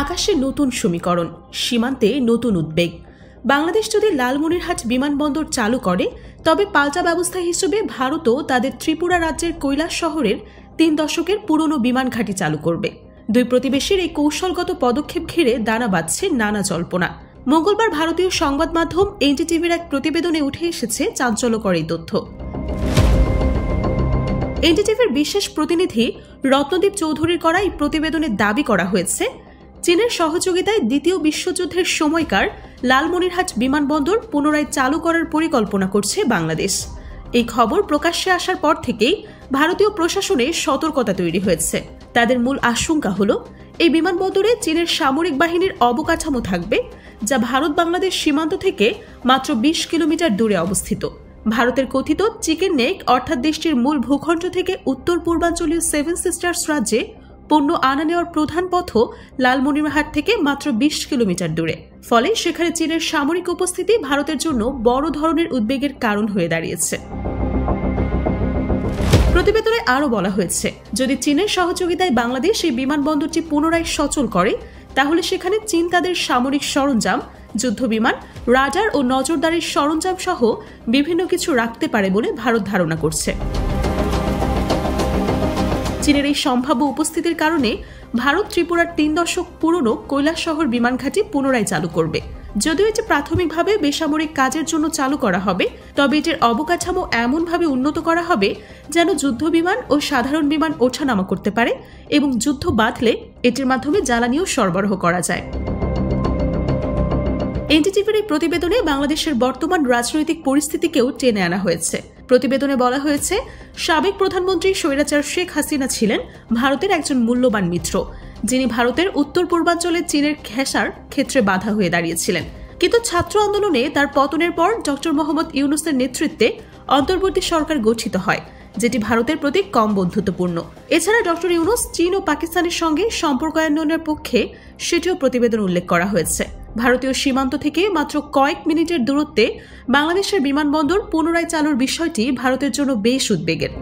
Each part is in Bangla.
আকাশে নতুন সমীকরণ, সীমান্তে নতুন উদ্বেগ। বাংলাদেশ যদি লালমনিরহাট বিমানবন্দর চালু করে তবে পাল্টা ব্যবস্থা হিসেবে ভারতও তাদের ত্রিপুরা রাজ্যের কৈলাস শহরের ৩ দশকের পুরনো বিমান ঘাঁটি চালু করবে। দুই প্রতিবেশীর এই কৌশলগত পদক্ষেপ ঘিরে দানা বাঁধছে নানা জল্পনা। মঙ্গলবার ভারতীয় সংবাদ মাধ্যম এনডিটিভির এক প্রতিবেদনে উঠে এসেছে চাঞ্চল্যকর এই তথ্য। এনডিটিভির বিশেষ প্রতিনিধি রত্নদীপ চৌধুরীর করা এই প্রতিবেদনে দাবি করা হয়েছে, চীনের সহযোগিতায় দ্বিতীয় বিশ্বযুদ্ধের সময়কার লালমনিরহাট বিমানবন্দর পুনরায় চালু করার পরিকল্পনা করছে বাংলাদেশ। এই খবর প্রকাশ্যে আসার পর থেকেই ভারতীয় প্রশাসনে সতর্কতা তৈরি হয়েছে। তাদের মূল আশঙ্কা হল এই বিমানবন্দরে চীনের সামরিক বাহিনীর অবকাঠামো থাকবে, যা ভারত বাংলাদেশ সীমান্ত থেকে মাত্র ২০ কিলোমিটার দূরে অবস্থিত। ভারতের কথিত চিকেন নেক অর্থাৎ দেশটির মূল ভূখণ্ড থেকে উত্তর পূর্বাঞ্চলীয় সেভেন সিস্টার্স রাজ্যে পণ্য আনা নেওয়ার প্রধান পথও লালমনিরহাট থেকে মাত্র ২০ কিলোমিটার দূরে। ফলে সেখানে চীনের সামরিক উপস্থিতি ভারতের জন্য বড় ধরনের উদ্বেগের কারণ হয়ে দাঁড়িয়েছে। প্রতিবেদনে আরও বলা হয়েছে, যদি চীনের সহযোগিতায় বাংলাদেশ এই বিমানবন্দরটি পুনরায় সচল করে তাহলে সেখানে চীন তাদের সামরিক সরঞ্জাম, যুদ্ধবিমান, রাডার ও নজরদারির সরঞ্জাম সহ বিভিন্ন কিছু রাখতে পারে বলে ভারত ধারণা করছে। চীনের এই সম্ভাব্য উপস্থিতির কারণে ভারত ত্রিপুরার ৩ দশক পুরনো কৈলাস শহর বিমান ঘাঁটি পুনরায় চালু করবে। যদিও এটি প্রাথমিকভাবে বেসামরিক কাজের জন্য চালু করা হবে, তবে এটির অবকাঠামো এমনভাবে উন্নত করা হবে যেন যুদ্ধ বিমান ও সাধারণ বিমান ওঠানামা করতে পারে এবং যুদ্ধ বাঁধলে এটির মাধ্যমে জ্বালানিও সরবরাহ করা যায়। এনডিটিভির এই প্রতিবেদনে বাংলাদেশের বর্তমান রাজনৈতিক পরিস্থিতিকেও টেনে আনা হয়েছে। প্রতিবেদনে বলা হয়েছে, সাবেক প্রধানমন্ত্রী স্বৈরাচার শেখ হাসিনা ছিলেন ভারতের একজন মূল্যবান মিত্র, যিনি ভারতের উত্তর পূর্বাঞ্চলে চীনের ঘেঁষার ক্ষেত্রে বাধা হয়ে দাঁড়িয়েছিলেন। কিন্তু ছাত্র আন্দোলনে তার পতনের পর ডক্টর মোহাম্মদ ইউনূসের নেতৃত্বে অন্তর্বর্তী সরকার গঠিত হয়, যেটি ভারতের প্রতি কম বন্ধুত্বপূর্ণ। এছাড়া ডক্টর ইউনূস চীন ও পাকিস্তানের সঙ্গে সম্পর্কায়নের পক্ষে, সেটিও প্রতিবেদন উল্লেখ করা হয়েছে। ভারতীয় সীমান্ত থেকে মাত্র কয়েক মিনিটের দূরত্বে বাংলাদেশের বিমানবন্দর পুনরায় চালুর বিষয়টি ভারতের জন্য বেশ উদ্বেগের।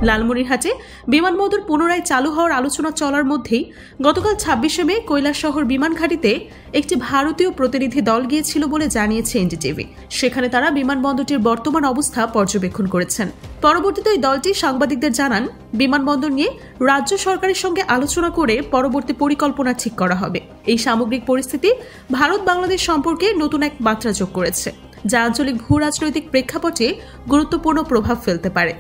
লালমনিরহাটে বিমানবন্দর পুনরায় চালু হওয়ার আলোচনা চলার মধ্যেই গতকাল ২৬শে মে কৈলাস শহর বিমান ঘাঁটিতে একটি ভারতীয় প্রতিনিধি দল গিয়েছিল বলে জানিয়েছে এনডিটিভি। সেখানে তারা বিমানবন্দরটির বর্তমান অবস্থা পর্যবেক্ষণ করেছেন। পরবর্তীতে ওই দলটি সাংবাদিকদের জানান, বিমানবন্দর নিয়ে রাজ্য সরকারের সঙ্গে আলোচনা করে পরবর্তী পরিকল্পনা ঠিক করা হবে। এই সামগ্রিক পরিস্থিতি ভারত বাংলাদেশ সম্পর্কে নতুন এক মাত্রা যোগ করেছে, যা আঞ্চলিক ভূ রাজনৈতিক প্রেক্ষাপটে গুরুত্বপূর্ণ প্রভাব ফেলতে পারে।